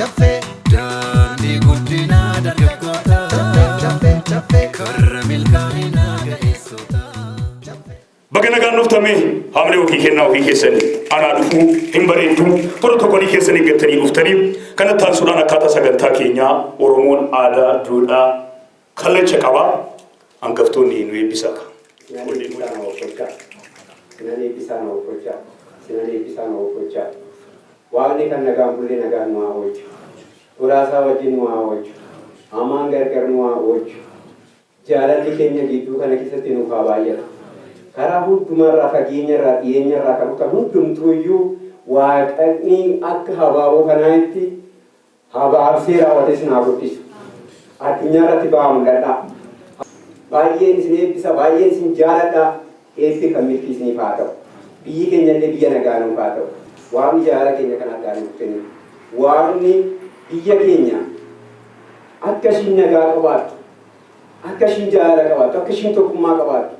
chafe dani guddina dargaggoota chafe karamil kaina gaisota bagana ganuf tame hamle ofi kenna ofi kesani ana dufu imbareetu protokoli kesani gattani uftani kana tan sudan akata saganta kenya oromon ada duda kalacha qaba angaftoni nu ebisaka sinani bisana ofocha wani kan nagaan bulle nagaan nu awochu urasa wajin nu awochu aman gargar nu awochu jaalalli keenya gidduu kana keessatti nu faabaayya karaa hundumarraa fageenyarraa dhiyeenyarraa kan dhufa hundumtuuyyuu waaqni akka habaaboo kanaatti habaabsee raawwates naa guddisu addunyaarratti ba'aa mul'adha baay'een isin eebbisa baay'een isin jaaladha eebbi kan milkiisniif haa ta'u biyyi keenyallee biyya nagaa nuuf haa ta'u waaqni jaalala keenya kan addaa nuuf kennu waaqni biyya keenya akka ishiin nagaa qabaattu akka ishiin jaalala qabaattu akka ishiin tokkummaa qabaattu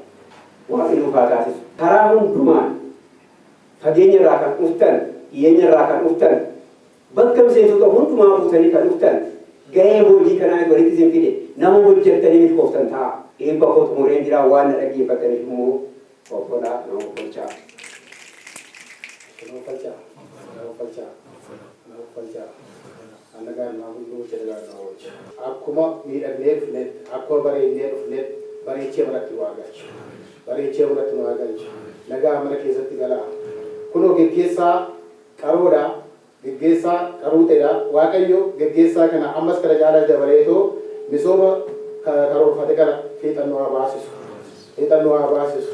waaqni nuuf haa taasisu karaa hundumaan fageenyarraa kan dhuftan dhiyeenyarraa kan dhuftan bakka miseensota hundumaa buutanii kan dhuftan gahee hojii kanaa walitti isin fide nama hojjettanii milkooftan ta'a eebba koo xumureen jira waan na dhaggeeffataniif immoo obbolaa nama ofolchaa annagaan naa hunduu jedhagaan naa hojja akkuma miidhagnee dhufneet akkuma bareednee dhufneet bareechee biratti waa galchu bareechee biratti waa galchu nagaa mana keessatti galaa kunoo geggeessaa qaroodha geggeessaa qaruuteedha waaqayyo geggeessaa kana ammas kana jaalala dabaleetoo misooma karoorfate kana fiixannoo haa baasisu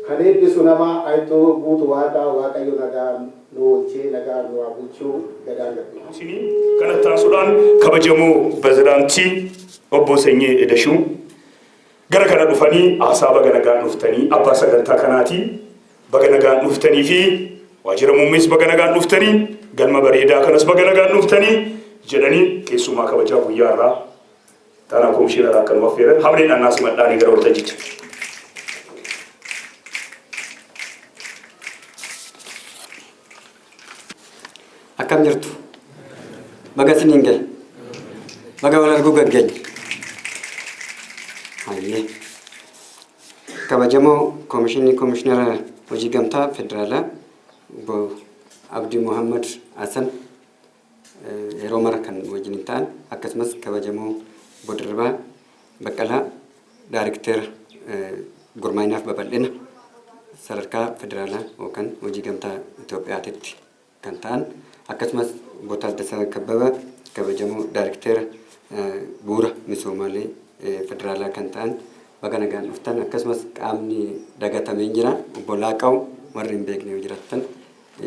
kan eebbisu nama ayitoo guutu waadaa waaqayyo nagaa nuwolchee nagaa nuwaa bulchuu gadaan gaddu kana taasudhaan kabajamoo pirezidaantii obbo Sanyii Edashuu gara kana dhufanii haasaa baga nagaan dhuftanii abbaa sagantaa kanaati baga nagaan dhuftanii fi waajjira muummees baga nagaan dhuftanii galma bareedaa kanas baga nagaan dhuftanii jedhanii keessumaa kabajaa guyyaa irraa taanaa komishiinaraa kan waffeeran hamleen annaas madhaanii gara waltajjicha. Akkam jirtu baga siniin gal baga wal arguu gaggeenya hayyee kabajamoo komishinara hojii gamtaa federaalaa obbo Abdii Muhammad Hassan yeroo mara kan wajjin ta'an akkasumas kabajamoo obbo Dirribaa Baqqalaa Daayirikteera gurmaa'inaaf babal'ina sadarkaa federaalaa yookaan hojii gamtaa Itoophiyaatitti kan ta'an akkasumas obbo Taaddasaa Kabbabaa kabajamoo Daayirikteera bu'uura misoomaalee federaalaa kan ta'an baga nagaan dhuftan akkasumas qaamni dagatamee jira obbo Laaqaw warri hin beekne yoo jiraattan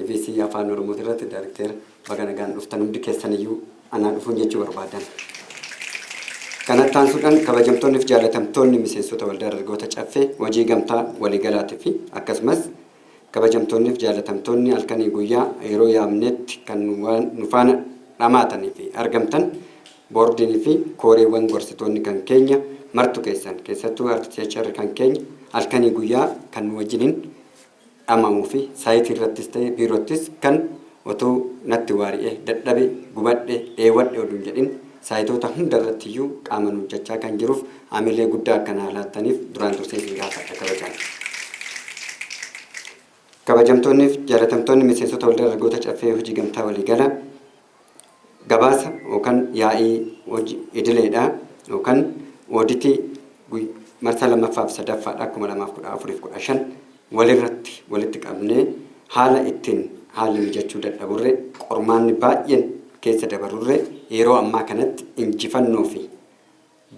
EBC afaan Oromoo irratti Daayirikteera baga nagaan dhuftan hundi keessaniyyuu anaa dhufuun jechuu barbaadan. Kanatti aansuudhaan kabajamtoonni fi jaalatamtoonni miseensota waldaa dargaggoota caffee hojii gamtaa waliigalaatii fi akkasumas kabajamtoonni fi jaalatamtoonni halkanii guyyaa yeroo yaamnetti kan nu faana dhamaatanii fi argamtan boordiinii fi kooreewwan gorsitoonni kan keenya martu keessattuu artiiteekcharii kan keenya halkanii guyyaa kan nu wajjiniin dhamamuu fi saayitii irrattis ta'e biirottis kan otoo natti waari'ee dadhabe gubadhe dheewadhe oduun jedhin saayitoota hunda irrattiyyuu qaama nu hojjechaa kan jiruuf haamilee guddaa akkanaa laattaniif duraan dursee isin gaafadha kabajaan. Kabajamtoonni fi jaalatamtoonni miseensota waldaa dargaggoota caffee hojii gamtaa waliigalaa gabaasa yookaan yaa'ii hojii idileedhaa yookaan ooditii marsaa lammaffaa fi sadaffaadhaa 2014-15 walirratti walitti qabnee haala ittiin haalli mijachuu dadhaburre qormaanni baay'een keessa dabarurre yeroo ammaa kanatti injifannoo fi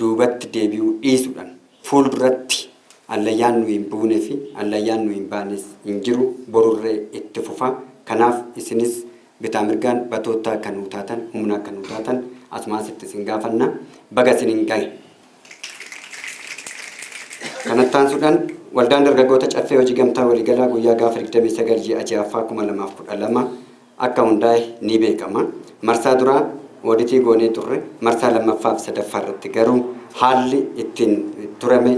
duubatti deebi'uu dhiisuudhaan fuulduratti allayyaan nu hin buunee fi allayyaan nu hin baanes hin jiru borurree itti fufa kanaaf isinis bitaa mirgaan batoottaa kan nu taatan humnaa kan nu taatan asumaas itti isin gaafanna baga isin hin gahe. Kanatti aansuudhaan waldaan dargaggoota caffee hojii gamtaa waliigalaa guyyaa gaafa 29 ji'a ja'affaa 2012 akka hundaa'e ni beekama. Marsaa duraa ooditii goonee turre marsaa lammaffaa fi sadaffaa irratti garuu haalli ittiin turame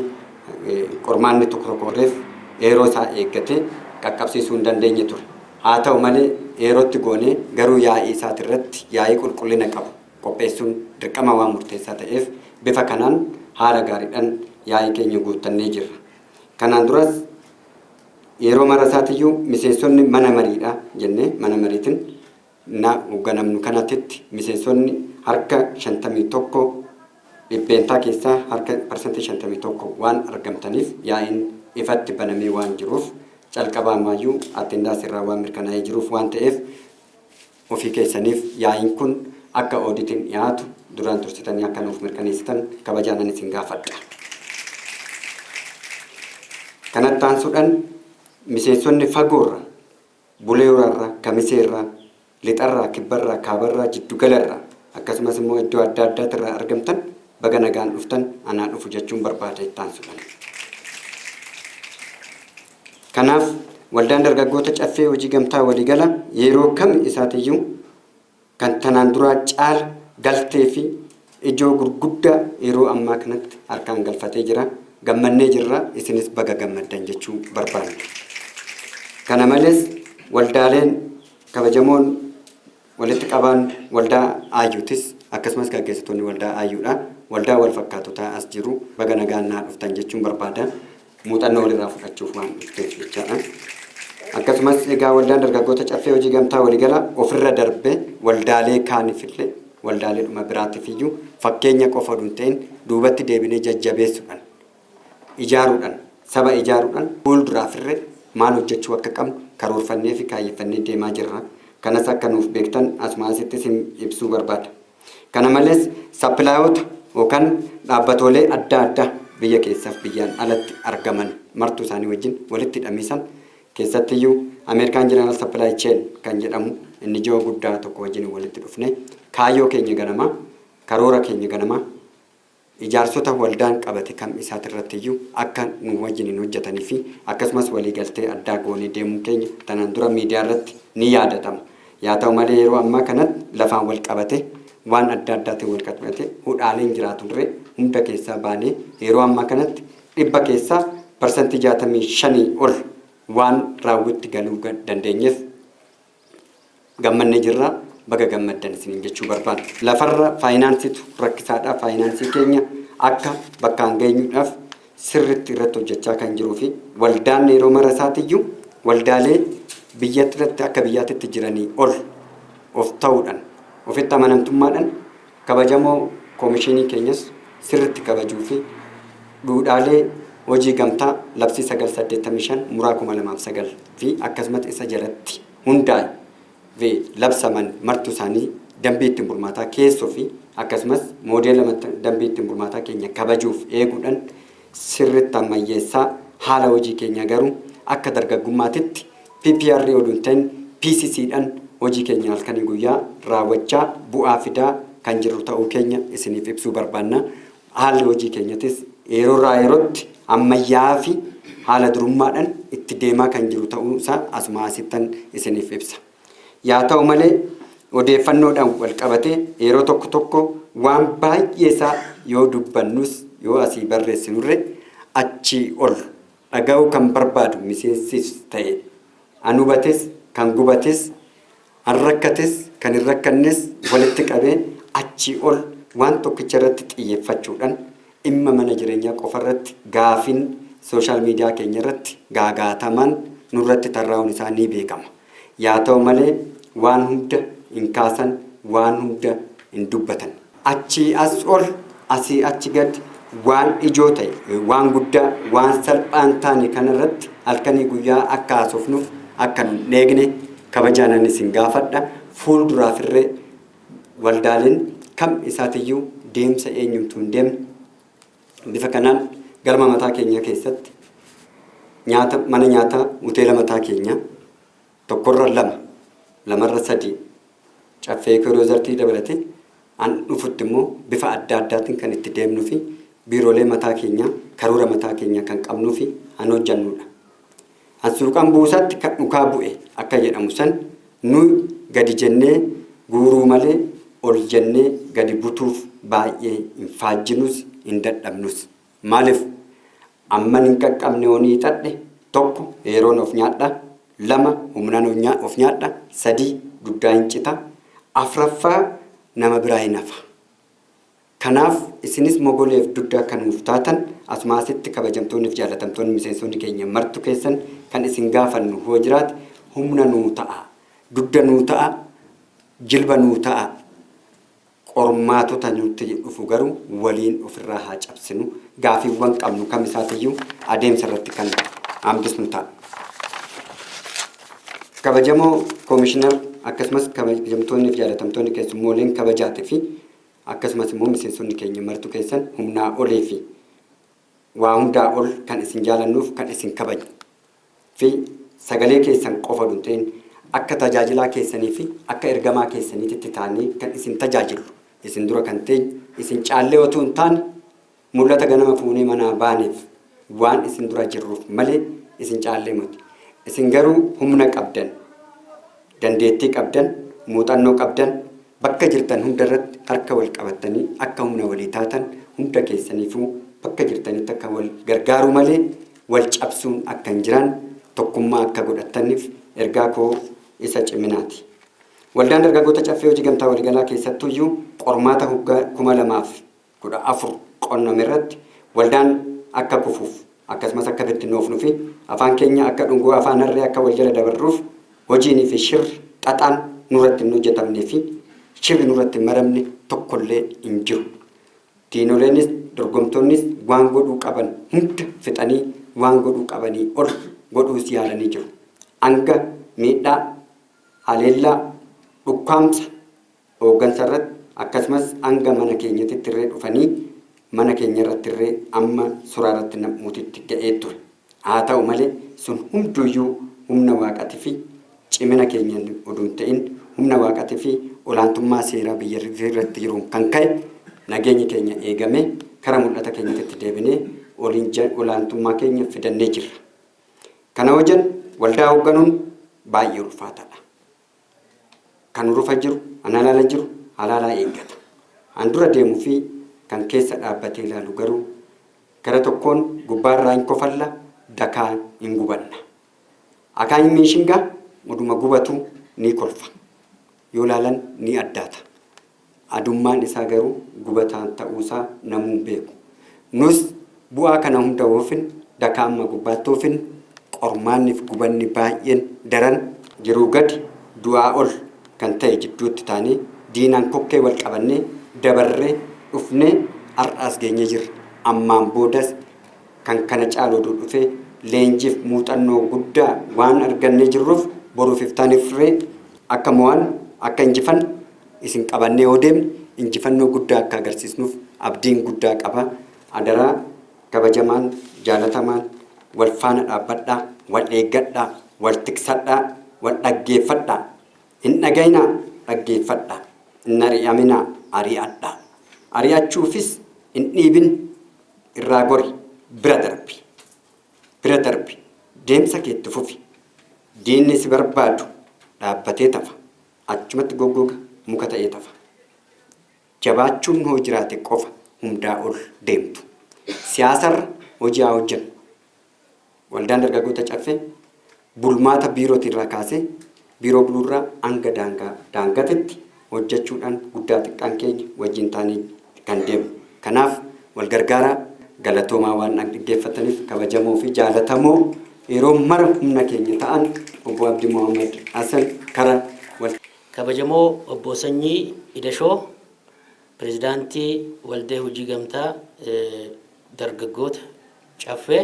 qormaanni tokko tokkorreef yeroo isaa eeggate qaqqabsiisuu hin dandeenye ture. Haa ta'u malee yerootti goonee garuu yaa'ii isaati irratti yaa'ii qulqullina qabu qopheessuun dirqama waan murteessaa ta'eef bifa kanaan haala gaariidhaan yaa'ii keenya guuttannee jirra. Kanaan duras yeroo marasaatiyyuu miseensonni mana mariidha jennee mana mariitiin na hoogganamnu kanatti miseensonni harka 51 dhibbeentaa keessaa harka parsantii 51 waan argamtaniif yaa'iin ifatti banamee waan jiruuf calqabaamaayyuu attendaas irraa waan mirkanaa'ee jiruuf waan ta'eef ofii keessaniif yaa'iin kun akka ooditiin dhiyaatu duraan tursitanii akka nuuf mirkaneessitan kabajaanan isin gaafadha. Kanatti aansuudhaan miseensonni fagoorra, buleerarraa, kamiseerraa, lixarraa, kibbarraa, kaabarraa, jiddugalarraa akkasumas immoo iddoo adda addaatirraa argamtan baga nagaan dhuftan anaa dhufu jechuun barbaada itti aansuudhaan. Kanaaf waldaan dargaggoota caffee hojii gamtaa waliigala yeroo kam isaatiyyuu kan tanaan duraa caala galtee fi ijoo gurguddaa yeroo ammaa kanatti harkaan galfatee jira. Gammannee jirra, isinis baga gammaddan jechuu barbaanna. Kana malees waldaaleen kabajamoon walitti qabaan waldaa aayyuutis akkasumas gaggeessitoonni waldaa aayyuudha. Waldaa wal fakkaatotaa as jiru baga nagaan naa dhuftan jechuun barbaada. Muuxannoo walirraa fudhachuuf waan dhufteef jechaadha. Akkasumas egaa waldaan dargaggoota caffee hojii gamtaa waliigala ofirra darbee waldaalee kaanifillee waldaalee dhuma biraatiifiyyuu fakkeenya qofa hin ta'in duubatti deebinee jajjabeessuudhaan ijaaruudhaan saba ijaaruudhaan fuulduraafirree maal hojjechuu akka qabnu karoorfannee fi kaayyeffannee deemaa jirra. Kanas akka nuuf beektan asumaasitti isin ibsuu barbaada. Kana malees sappilaayota yookaan dhaabbatoolee adda addaa biyya keessaaf biyyaan alatti argaman martuu isaanii wajjin walitti hidhamiisan keessattiyyuu Ameerikaan Jeneraal Sappilaay Cheen kan jedhamu inni ijoo guddaa tokko wajjin walitti dhufne kaayyoo keenya ganamaa karoora keenya ganamaa ijaarsota waldaan qabate kam isaatirrattiyyuu akka nu wajjin hojjetanii fi akkasumas waliigaltee addaa goonee deemuu keenya tanaan dura miidiyaa irratti ni yaadatama. Yaa ta'u malee yeroo ammaa kanatti lafaan wal qabate waan adda addaatiin wal qabate hudhaaleen jiraatu ture hunda keessaa baanee yeroo ammaa kanatti dhibba keessaa parsantii 65 ol waan raawwitti galuu dandeenyeef gammannee jirra. Baga gammaddan isiniin jechuu barbaada. Lafarra faayinaansiitu rakkisaadha. Faayinaansii keenya akka bakkaan geenyuudhaaf sirriitti irratti hojjechaa kan jiruu fi waldaan yeroo marasaatiyyuu waldaalee biyyattirratti akka biyyaatitti jiranii ol of ta'uudhaan ofitti amanamtummaadhaan kabajamoo koomishinii keenyas sirriitti kabajuu fi duudhaalee hojii gamtaa labsii 985 muraa 2009 fi akkasumas isa jalatti hundaa'e labsaman martuu isaanii dambii ittiin bulmaataa keessoo fi akkasumas moodeela dambii ittiin bulmaataa keenya kabajuuf eeguudhaan sirriitti ammayyeessaa haala hojii keenya garuu akka dargaggummaatitti PPR oduun ta'in PCCdhaan hojii keenya halkanii guyyaa raawwachaa bu'aa fidaa kan jiru ta'uu keenya isiniif ibsuu barbaanna. Haalli hojii keenyatis yeroorraa yerootti ammayyaa fi haala durummaadhaan itti deemaa kan jiru ta'uu isaa asuma asittan isiniif ibsa. Yaa ta'u malee odeeffannoodhaan wal qabatee yeroo tokko tokko waan baay'ee isaa yoo dubbannus yoo asii barreessinurre achii ol dhaga'uu kan barbaadu miseensis ta'e an hubates kan gubates an rakkates kan hin rakkannes walitti qabee achii ol waan tokkicha irratti xiyyeeffachuudhaan dhimma mana jireenyaa qofa irratti gaafin sooshaal miidiyaa keenya irratti gaagaataman nurratti tarraa'uun isaa ni beekama. Yaa ta'u malee waan hunda hin kaasan waan hunda hin dubbatan. Achii as ol asii achi gad waan ijoo ta'e waan guddaa waan salphaan taane kanarratti halkanii guyyaa akka haasofnuuf akka hin eegne kabajaanan isin gaafadha. Fuulduraafirree waldaaleen kam isaatiyyuu deemsa eenyumtuu hin deemne bifa kanaan galma mataa keenya keessatti mana nyaataa hoteela mataa keenya tokkorra lamarra sadii caffee kiroozartii dabalate an dhufutti immoo bifa adda addaatiin kan itti deemnuu fi biiroolee mataa keenya karoora mataa keenya kan qabnuu fi an hojjannudha. An suuqan buusaatti kan dhukaa bu'e akka jedhamu san nu gadi jennee guuruu malee ol jennee gadi butuuf baay'ee hin faajjinus hin dadhabnus. Maaliif amman hin qaqqabne onii xadhe tokko yeroon of nyaadha lama humnaan of nyaadha sadii duddaa hin cita afraffaa nama biraa hin hafa. Kanaaf isinis mogoleef duddaa kan nuuf taatan asumaasitti kabajamtoonni fi jaalatamtoonni miseensonni keenya martu keessan kan isin gaafannu hoo jiraate humna nuu ta'a, dudda nuu ta'a, jilba nuu ta'a. Qormaatota nutti dhufu garuu waliin ofirraa haa cabsinu. Gaafiiwwan qabnu kamisaatiyyuu adeemsa irratti kan hambisnu ta'a. Kabajamoo Koomishinar akkasumas kabajamtoonni fi jaalatamtoonni keessummooleen kabajaatii fi akkasumas immoo miseensonni keenya martu keessan humnaa olee fi waa hundaa ol kan isin jaalannuuf kan isin kabajnu fi sagalee keessan qofa dhunteen akka tajaajilaa keessanii fi akka ergamaa keessaniitti taanee kan isin tajaajilu isin dura kan teenyu isin caallee otoo hin taane mul'ata ganama fuunee manaa baaneef waan isin dura jirruuf malee isin caallee miti. Isin garuu humna qabdan, dandeettii qabdan, muuxannoo qabdan, bakka jirtan hundarratti harka wal qabattanii akka humna walii taatan hunda keessaniifuu bakka jirtanitti akka wal gargaaruu malee wal cabsuun akka hin jiraan tokkummaa akka godhataniif ergaa koo isa ciminaati. Waldaan dargaggoota caffee hojii gamtaa waliigalaa keessattuyyuu qormaata 2014 qonname irratti waldaan akka kufuuf akkasumas akka bittinnoofnuu fi afaan keenya akka dhungoo afaan harree akka wal jala dabarruuf hojiinii fi shirri xaxaan nurratti hin hojjetamnee fi shirri nurratti maramne tokkollee hin jiru. Diinoleenis dorgomtoonnis waan godhuu qaban hunda fixanii waan godhuu qabanii ol godhuus yaalanii jiru. Hanga miidhaa, haleellaa, dhukkaamsa hooggansa irratti akkasumas hanga mana keenyatti irree dhufanii mana keenya irratti irree amma suuraa irratti namuutitti ga'ee ture. Haa ta'u malee sun hunduyyuu humna waaqatii fi cimina keenyaan oduu hin ta'in humna waaqatii fi olaantummaa seeraa biyya irratti jiruun kan ka'e nageenyi keenya eegamee karaa mul'ata keenyatti deebinee olaantummaa keenya fidannee jirra. Kana wajjin waldaa hoogganuun baay'ee ulfaataadha. Kan rufa jiru, halaala jiru, halaalaa eeggata. Handura deemuu fi kan keessa dhaabbatee ilaalu garuu gara tokkoon gubbaarraa hin kofalla, dakaa hin gubanna. Akaan miishingaa oduma gubatu ni kolfa. Yoo laalan ni addaata. Adummaan isaa garuu gubataan ta'uusaa namuu beeku. Nus bu'aa kana hunda oofin dakaa amma gubbaatti oofin qormaanniif gubanni baay'een daran jiruu gadi du'aa ol kan ta'e jidduutti taanee diinaan kokkee wal qabannee dabarree dhufnee har'aas geenye jirra. Ammaan boodas kan kana caaluu dhufee leenjiif muuxannoo guddaa waan argannee jirruuf boruuf iftaanifree akka mo'an akka injifan isin qabannee yoo deemne injifannoo guddaa akka agarsiisnuuf abdiin guddaa qaba. Adaraa kabajamaan jaalatamaan wal faana dhaabbadhaa, wal eeggadhaa, wal tiksadhaa, wal dhaggeeffadhaa. Hin dhagayinaa dhaggeeffadhaa. Hin ari'aminaa ari'adhaa. Ari'achuufis hin dhiibin irraa gori bira darbi. Bira darbi deemsa keetti fufi. Diinni si barbaadu dhaabbatee tafa. Achumatti goggoga muka ta'ee tafa. Jabaachuun hoo jiraate qofa hundaa ol deemtu. Siyaasarra hojii haa hojjennu. Waldaan dargaggoota caffee bulmaata biirootirraa kaasee biiroo buluurraa hanga daangatetti hojjechuudhaan guddaa xiqqaan keenya wajjin taanee kan deemu. Kanaaf wal gargaaraa galatoomaa waan dhaggeeffataniif kabajamoo fi jaalatamoo yeroo mara humna keenya ta'an obbo Abdii Mohaammed Hassan karaa wal kabajamoo obbo Sanyii Idashoo pirezidaantii waldee hojii gamtaa dargaggoota caffee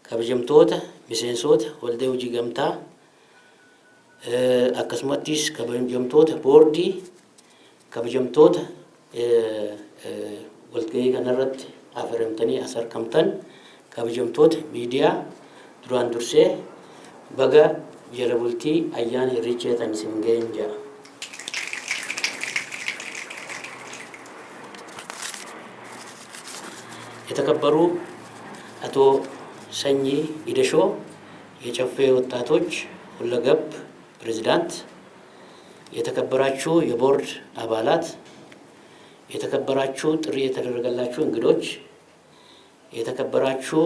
kabajamtoota miseensota waldee hojii gamtaa akkasumattis kabajamtoota boordii kabajamtoota walgahii kanarratti affeeramtanii as argamtan kabajamtoota miidiyaa duraan dursee baga jala bultii ayyaana irreechaa isin ga'een jira. የተከበሩ አቶ ሰኚ ኢደሾ የጨፌ ወጣቶች ሁለገብ ፕሬዝዳንት፣ የተከበራችሁ የቦርድ አባላት፣ የተከበራችሁ ጥሪ የተደረገላችሁ እንግዶች፣ የተከበራችሁ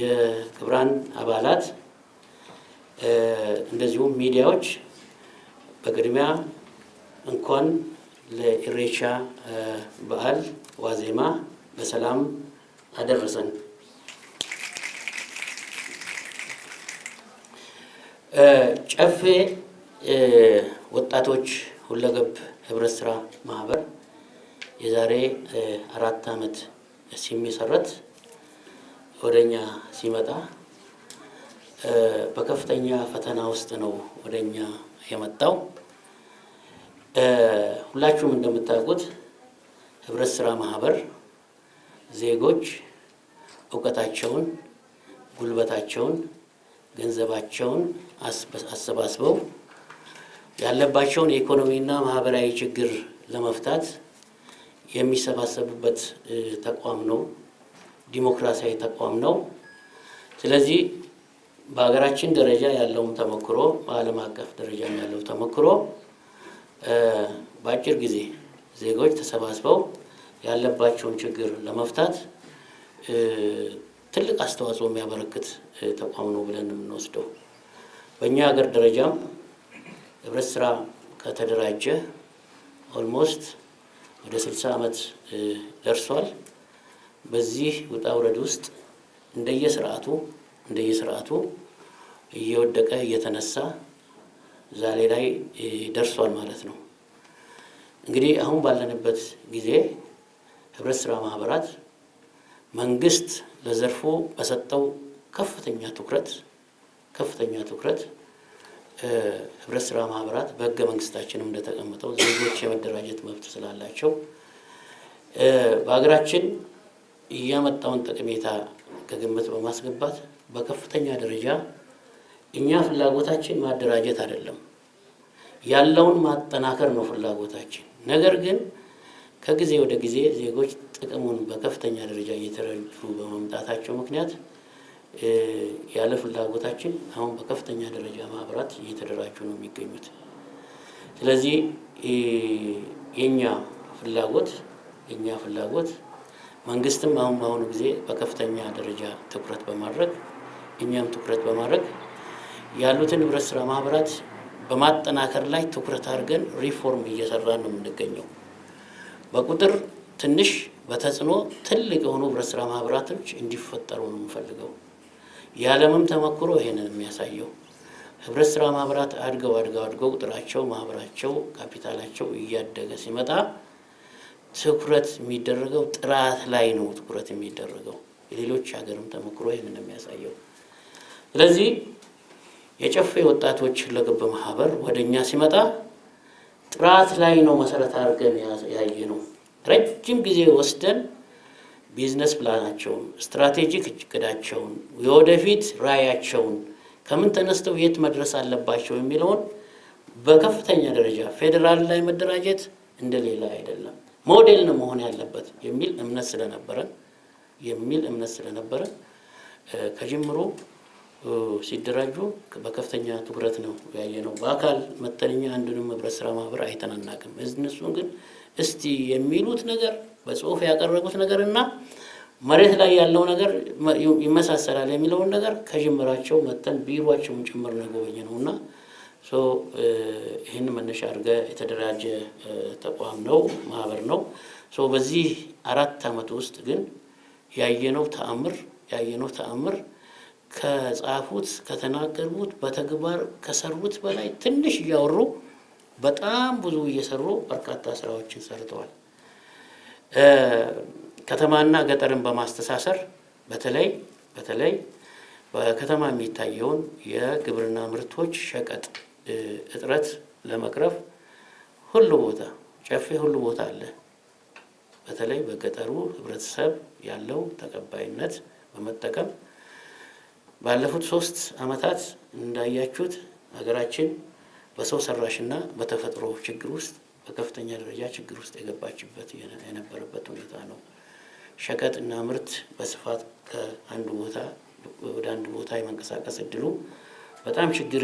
የክብራን አባላት እንደዚሁም ሚዲያዎች በቅድሚያ እንኳን ለኢሬቻ በዓል ዋዜማ በሰላም አደረሰን። ጨፌ ወጣቶች ሁለገብ ህብረት ስራ ማህበር የዛሬ 4 ዓመት ሲመሰረት ወደኛ ሲመጣ በከፍተኛ ፈተና ውስጥ ነው ወደኛ የመጣው። ሁላችሁም እንደምታውቁት ህብረት ስራ ማህበር ዜጎች እውቀታቸውን፣ ጉልበታቸውን፣ ገንዘባቸውን አሰባስበው ያለባቸውን የኢኮኖሚና ማህበራዊ ችግር ለመፍታት የሚሰባሰቡበት ተቋም ነው። ዲሞክራሲያዊ ተቋም ነው። ስለዚህ በሀገራችን ደረጃ ያለውን ተሞክሮ በዓለም አቀፍ ደረጃ ያለው ተሞክሮ በአጭር ጊዜ ዜጎች ተሰባስበው ያለባቸውን ችግር ለመፍታት ትልቅ አስተዋጽኦ የሚያበረክት ተቋም ነው ብለን የምንወስደው። በእኛ ሀገር ደረጃም ህብረት ስራ ከተደራጀ ኦልሞስት ወደ 60 ዓመት ደርሷል። በዚህ ውጣ ውረድ ውስጥ እንደየስርዓቱ እየወደቀ እየተነሳ ዛሬ ላይ ደርሷል ማለት ነው። እንግዲህ አሁን ባለንበት ጊዜ ህብረት ስራ ማህበራት መንግስት ለዘርፉ በሰጠው ከፍተኛ ትኩረት ህብረት ስራ ማህበራት በህገ መንግስታችንም እንደተቀመጠው ዜጎች የመደራጀት መብት ስላላቸው በሀገራችን እያመጣውን ጠቀሜታ ከግምት በማስገባት በከፍተኛ ደረጃ እኛ ፍላጎታችን ማደራጀት አይደለም፣ ያለውን ማጠናከር ነው ፍላጎታችን። ነገር ግን ከጊዜ ወደ ጊዜ ዜጎች ጥቅሙን በከፍተኛ ደረጃ እየተረዱ በመምጣታቸው ምክንያት ያለ ፍላጎታችን አሁን በከፍተኛ ደረጃ ማህበራት እየተደራጁ ነው የሚገኙት። ስለዚህ የኛ ፍላጎት መንግስትም አሁን በአሁኑ ጊዜ በከፍተኛ ደረጃ ትኩረት በማድረግ እኛም ትኩረት በማድረግ ያሉትን ህብረት ስራ ማህበራት በማጠናከር ላይ ትኩረት አድርገን ሪፎርም እየሰራን ነው የምንገኘው። በቁጥር ትንሽ በተጽዕኖ ትልቅ የሆኑ ህብረት ስራ ማህበራቶች እንዲፈጠሩ ነው የምፈልገው። የዓለምም ተሞክሮ ይሄንን የሚያሳየው ህብረት ስራ ማህበራት አድገው ቁጥራቸው፣ ማህበራቸው፣ ካፒታላቸው እያደገ ሲመጣ ትኩረት የሚደረገው ጥራት ላይ ነው ትኩረት የሚደረገው። የሌሎች ሀገርም ተሞክሮ ይሄንን የሚያሳየው። ስለዚህ የጨፌ ወጣቶች ሁለገብ ማህበር ወደኛ ሲመጣ ጥራት ላይ ነው መሰረት አድርገን ያየ ነው። ረጅም ጊዜ ወስደን ቢዝነስ ፕላናቸውን፣ ስትራቴጂክ እቅዳቸውን፣ የወደፊት ራዕያቸውን ከምን ተነስተው የት መድረስ አለባቸው የሚለውን በከፍተኛ ደረጃ ፌዴራል ላይ መደራጀት እንደሌላ አይደለም፣ ሞዴል ነው መሆን ያለበት የሚል እምነት ስለነበረ ከጅምሩ ሲደራጁ በከፍተኛ ትኩረት ነው ያየነው። በአካል መተንኛ አንዱንም ህብረት ስራ ማህበር አይተን አናውቅም። እነሱን ግን እስቲ የሚሉት ነገር በጽሁፍ ያቀረቡት ነገር እና መሬት ላይ ያለው ነገር ይመሳሰላል የሚለውን ነገር ከጅምራቸው መተን ቢሮአቸውን ጭምር ነው የጎበኘነውና ይህን መነሻ አድርገ የተደራጀ ተቋም ነው ማህበር ነው። በዚህ 4 ዓመት ውስጥ ግን ያየነው ተአምር ከጻፉት ከተናገሩት በተግባር ከሰሩት በላይ ትንሽ እያወሩ በጣም ብዙ እየሰሩ በርካታ ስራዎችን ሰርተዋል። ከተማና ገጠርን በማስተሳሰር በተለይ በከተማ የሚታየውን የግብርና ምርቶች ሸቀጥ እጥረት ለመቅረፍ ሁሉ ቦታ አለ። በተለይ በገጠሩ ህብረተሰብ ያለው ተቀባይነት በመጠቀም ባለፉት 3 ዓመታት እንዳያችሁት ሀገራችን በሰው ሰራሽና በተፈጥሮ ችግር ውስጥ በከፍተኛ ደረጃ ችግር ውስጥ የገባችበት የነበረበት ሁኔታ ነው። ሸቀጥና ምርት በስፋት ከአንድ ቦታ ወደ አንድ ቦታ የመንቀሳቀስ እድሉ በጣም ችግር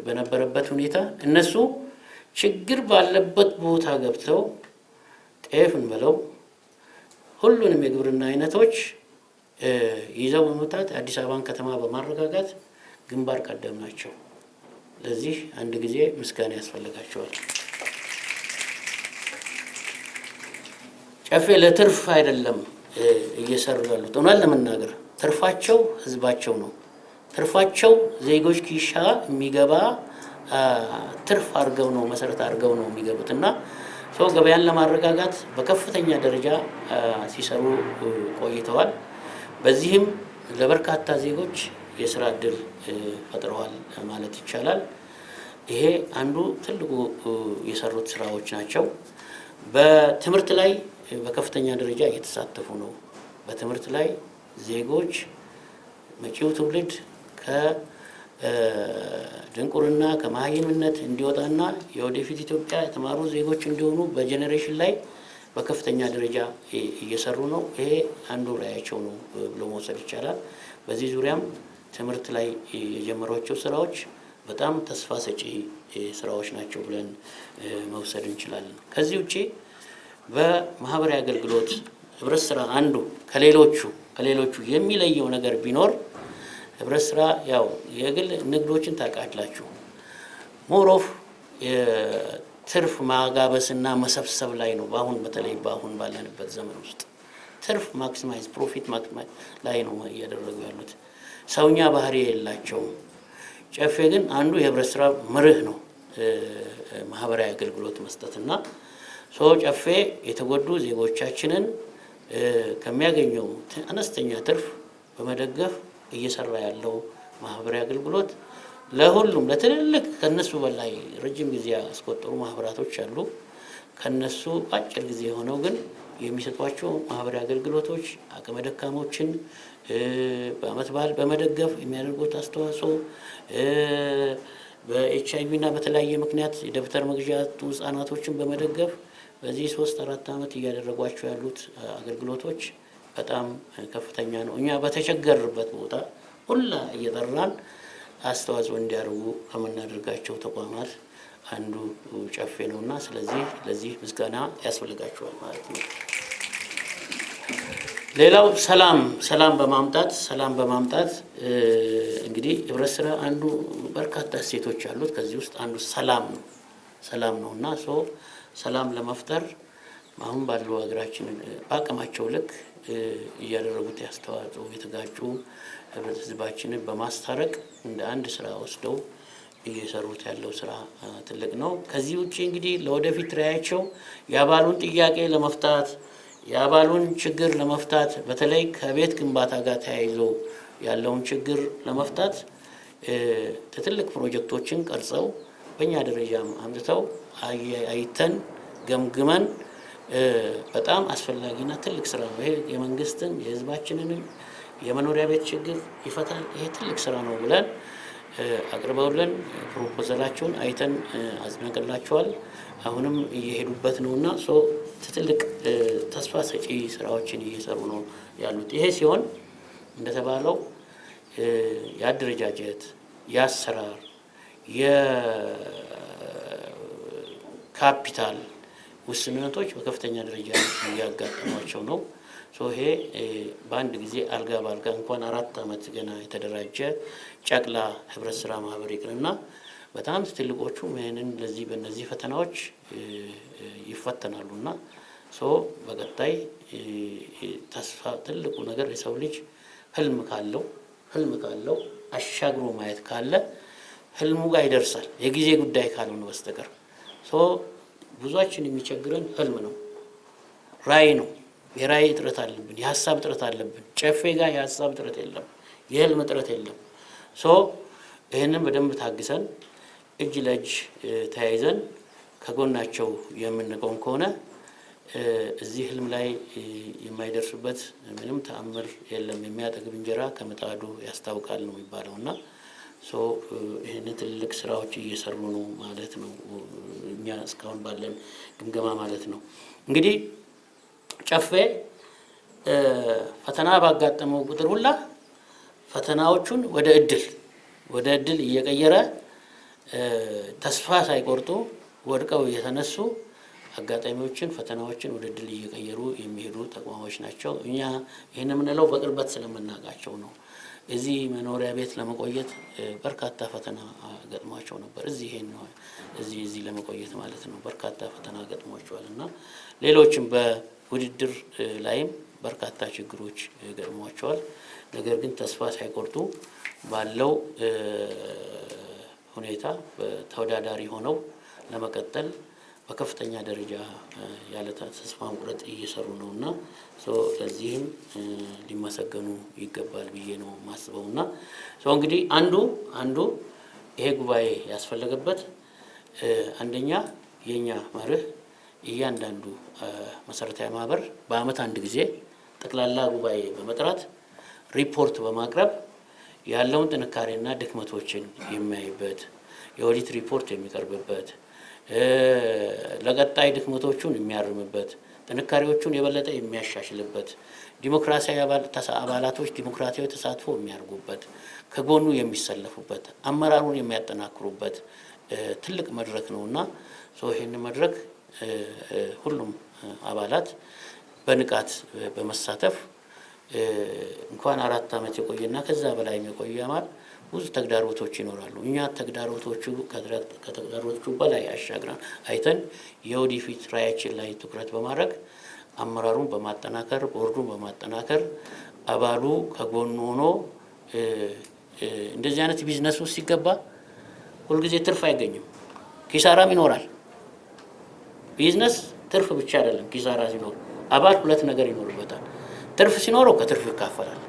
በነበረበት ሁኔታ እነሱ ችግር ባለበት ቦታ ገብተው ጤፍን በለው ሁሉንም የግብርና አይነቶች ይዘው በመውጣት አዲስ አበባን ከተማ በማረጋጋት ግንባር ቀደም ናቸው። ለዚህ አንድ ጊዜ ምስጋና ያስፈልጋቸዋል። ጨፌ ለትርፍ አይደለም እየሰሩ ያሉት። እውነት ለመናገር ትርፋቸው ህዝባቸው ነው። ትርፋቸው ዜጎች ኪሻ የሚገባ ትርፍ አድርገው ነው መሰረት አድርገው ነው የሚገቡት እና ሰው ገበያን ለማረጋጋት በከፍተኛ ደረጃ ሲሰሩ ቆይተዋል። በዚህም ለበርካታ ዜጎች የስራ እድል ፈጥረዋል ማለት ይቻላል። ይሄ አንዱ ትልቁ የሰሩት ስራዎች ናቸው። በትምህርት ላይ በከፍተኛ ደረጃ እየተሳተፉ ነው። በትምህርት ላይ ዜጎች መጪው ትውልድ ከድንቁርና ከመሃይምነት እንዲወጣና የወደፊት ኢትዮጵያ የተማሩ ዜጎች እንዲሆኑ በጄኔሬሽን ላይ በከፍተኛ ደረጃ እየሰሩ ነው። ይሄ አንዱ ራዕያቸው ነው ብሎ መውሰድ ይቻላል። በዚህ ዙሪያም ትምህርት ላይ የጀመሯቸው ስራዎች በጣም ተስፋ ሰጪ ስራዎች ናቸው ብለን መውሰድ እንችላለን። ከዚህ ውጪ በማህበራዊ አገልግሎት ህብረት ስራ አንዱ ከሌሎቹ የሚለየው ነገር ቢኖር ህብረት ስራ ያው የግል ንግዶችን ታውቃላችሁ ሞሮፍ ትርፍ ማጋበስና መሰብሰብ ላይ ነው። በተለይ በአሁን ባለንበት ዘመን ውስጥ ትርፍ ማክሲማይዝ ፕሮፊት ማክሲማይዝ ላይ ነው እያደረጉ ያሉት። ሰውኛ ባህሪ የላቸውም። ጨፌ ግን አንዱ የህብረት ስራ መርህ ነው ማህበራዊ አገልግሎት መስጠትና ጨፌ የተጎዱ ዜጎቻችንን ከሚያገኘው አነስተኛ ትርፍ በመደገፍ እየሰራ ያለው ማህበራዊ አገልግሎት ለሁሉም ለትልልቅ ከነሱ በላይ ረጅም ጊዜ ያስቆጠሩ ማህበራቶች አሉ። ከነሱ አጭር ጊዜ ሆነው ግን የሚሰጧቸው ማህበራዊ አገልግሎቶች አቅመ ደካሞችን በአመት በዓል በመደገፍ የሚያደርጉት አስተዋጽኦ በኤችአይቪ እና በተለያየ ምክንያት የደብተር መግዣ ህጻናቶችን በመደገፍ በዚህ 3-4 አመት እያደረጓቸው ያሉት አገልግሎቶች በጣም ከፍተኛ ነው። እኛ በተቸገርበት ቦታ ሁላ እየጠራን አስተዋጽኦ እንዲያደርጉ ከምናደርጋቸው ተቋማት አንዱ ጨፌ ነውና ስለዚህ ለዚህ ምስጋና ያስፈልጋቸዋል ማለት ነው። ሌላው ሰላም በማምጣት እንግዲህ ህብረት ስራ አንዱ በርካታ እሴቶች አሉት። ከዚህ ውስጥ አንዱ ሰላም ነውና ሰላም ለመፍጠር አሁን ባለው ሀገራችን በአቅማቸው ልክ እያደረጉት ያስተዋጽኦ የተጋጩ ህዝባችንን በማስታረቅ እንደ አንድ ስራ ወስደው እየሰሩት ያለው ስራ ትልቅ ነው። ከዚህ ውጪ እንግዲህ ለወደፊት ራዕያቸው የአባሉን ጥያቄ ለመፍታት የአባሉን ችግር ለመፍታት በተለይ ከቤት ግንባታ ጋር ተያይዞ ያለውን ችግር ለመፍታት ትልቅ ፕሮጀክቶችን ቀርጸው በእኛ ደረጃም አምጥተው አይተን ገምግመን በጣም አስፈላጊና ትልቅ ስራ ነው። ይሄ የመንግስትን የህዝባችንንም የመኖሪያ ቤት ችግር ይፈታል። ይሄ ትልቅ ስራ ነው ብለን አቅርበውልን ፕሮፖዛላቸውን አይተን አጽድቀንላቸዋል። አሁንም እየሄዱበት ነውና ትልቅ ተስፋ ሰጪ ስራዎችን እየሰሩ ነው ያሉት። ይሄ ሲሆን እንደተባለው የአደረጃጀት የአሰራር የካፒታል ውስንነቶች በከፍተኛ ደረጃ እያጋጠሟቸው ነው። ይሄ በአንድ ጊዜ አልጋ ባልጋ እንኳን 4 አመት ገና የተደራጀ ጨቅላ ህብረት ስራ ማህበር ይቅርና በጣም ትልቆቹ ለዚህ በእነዚህ ፈተናዎች ይፈተናሉና በቀጣይ ተስፋ ትልቁ ነገር የሰው ልጅ ህልም ካለው አሻግሮ ማየት ካለ ህልሙ ጋር ይደርሳል። የጊዜ ጉዳይ ካልሆነ በስተቀር ብዙዎችን የሚቸግረን ህልም ነው፣ ራዕይ ነው። የራዕይ እጥረት አለብን፣ የሀሳብ እጥረት አለብን። ጨፌ ጋር የሀሳብ እጥረት የለም፣ የህልም እጥረት የለም። ይህንን በደንብ ታግሰን እጅ ለእጅ ተያይዘን ከጎናቸው የምንቆም ከሆነ እዚህ ህልም ላይ የማይደርሱበት ምንም ተአምር የለም። የሚያጠግብ እንጀራ ከምጣዱ ያስታውቃል ነው የሚባለውና ይህንን ትልቅ ስራዎች እየሰሩ ነው ማለት ነው። እኛ እስካሁን ባለን ግምገማ ማለት ነው። እንግዲህ ጨፌ ፈተና ባጋጠመው ቁጥር ሁላ ፈተናዎቹን ወደ እድል እየቀየረ ተስፋ ሳይቆርጡ ወድቀው እየተነሱ አጋጣሚዎችን ፈተናዎችን ወደ እድል እየቀየሩ የሚሄዱ ተቋሞች ናቸው። እኛ ይህን የምንለው በቅርበት ስለምናውቃቸው ነው። እዚህ መኖሪያ ቤት ለመቆየት በርካታ ፈተና ገጥሟቸው ነበር። እዚህ ለመቆየት ማለት ነው በርካታ ፈተና ገጥሟቸዋል እና ሌሎችም በውድድር ላይም በርካታ ችግሮች ገጥሟቸዋል። ነገር ግን ተስፋ ሳይቆርጡ ባለው ሁኔታ ተወዳዳሪ ሆነው ለመቀጠል በከፍተኛ ደረጃ ያለ ተስፋ መቁረጥ እየሰሩ ነውና ለዚህም ሊመሰገኑ ይገባል ብዬ ነው ማስበውና እንግዲህ አንዱ ይሄ ጉባኤ ያስፈለገበት አንደኛ የኛ መርህ እያንዳንዱ መሰረታዊ ማህበር በአመት አንድ ጊዜ ጠቅላላ ጉባኤ በመጥራት ሪፖርት በማቅረብ ያለውን ጥንካሬና ድክመቶችን የሚያይበት የኦዲት ሪፖርት የሚቀርብበት ለቀጣይ ድክመቶቹን የሚያርምበት ጥንካሬዎቹን የበለጠ የሚያሻሽልበት ዲሞክራሲያዊ አባላቶች ዲሞክራሲያዊ ተሳትፎ የሚያርጉበት ከጎኑ የሚሰለፉበት አመራሩን የሚያጠናክሩበት ትልቅ መድረክ ነውና ይሄን መድረክ ሁሉም አባላት በንቃት በመሳተፍ እንኳን 4 አመት የቆየና ከዛ በላይ የቆየ አማል ብዙ ተግዳሮቶች ይኖራሉ። እኛ ከተግዳሮቶቹ በላይ አሻግረን አይተን የወደፊት ራዕያችን ላይ ትኩረት በማድረግ አመራሩን በማጠናከር ቦርዱን በማጠናከር አባሉ ከጎኑ ሆኖ እንደዚህ አይነት ቢዝነስ ውስጥ ሲገባ ሁልጊዜ ትርፍ አይገኝም፣ ኪሳራም ይኖራል። ቢዝነስ ትርፍ ብቻ አይደለም፣ ኪሳራ ሲኖር አባል ሁለት ነገር ይኖርበታል። ትርፍ ሲኖረው ከትርፍ ይካፈላል፣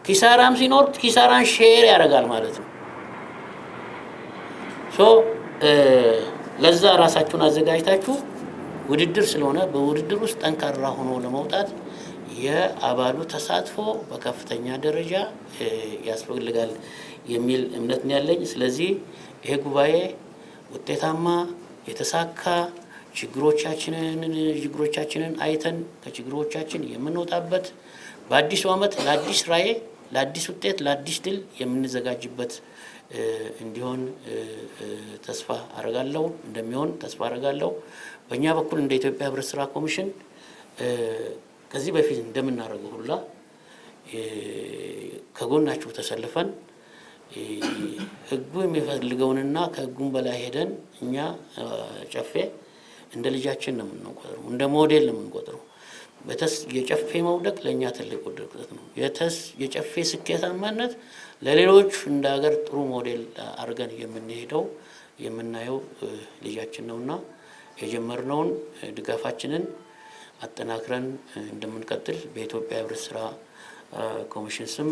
ኪሳራም ሲኖር ኪሳራን ሼር ያደርጋል ማለት ነው። ለዛ ራሳችሁን አዘጋጅታችሁ ውድድር ስለሆነ በውድድር ውስጥ ጠንካራ ሆኖ ለመውጣት የአባሉ ተሳትፎ በከፍተኛ ደረጃ ያስፈልጋል የሚል እምነት ነው ያለኝ። ስለዚህ ይሄ ጉባኤ ውጤታማ የተሳካ ችግሮቻችንን አይተን ከችግሮቻችን የምንወጣበት በአዲሱ ዓመት ለአዲስ ራዕይ ለአዲስ ውጤት ለአዲስ ድል የምንዘጋጅበት እንዲሆን ተስፋ አረጋለሁ እንደሚሆን ተስፋ አረጋለሁ። በእኛ በኩል እንደ ኢትዮጵያ ህብረት ስራ ኮሚሽን ከዚህ በፊት እንደምናደርገው ሁላ ከጎናችሁ ተሰልፈን ህጉ የሚፈልገውንና ከህጉም በላይ ሄደን እኛ ጨፌ እንደ ልጃችን ነው የምንቆጥረው፣ እንደ ሞዴል ነው የምንቆጥረው። የጨፌ መውደቅ ለኛ ትልቅ ውድቀት ነው። የጨፌ ስኬታማነት ለሌሎች እንደ ሀገር ጥሩ ሞዴል አድርገን የምናየው ልጃችን ነውና የጀመርነውን ድጋፋችንን አጠናክረን እንደምንቀጥል በኢትዮጵያ ህብረት ስራ ኮሚሽን ስም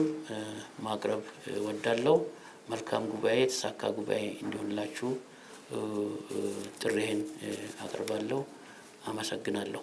ማቅረብ ወዳለው መልካም ጉባኤ የተሳካ ጉባኤ እንዲሆንላችሁ ጥሪዬን አቀርባለሁ። አመሰግናለሁ።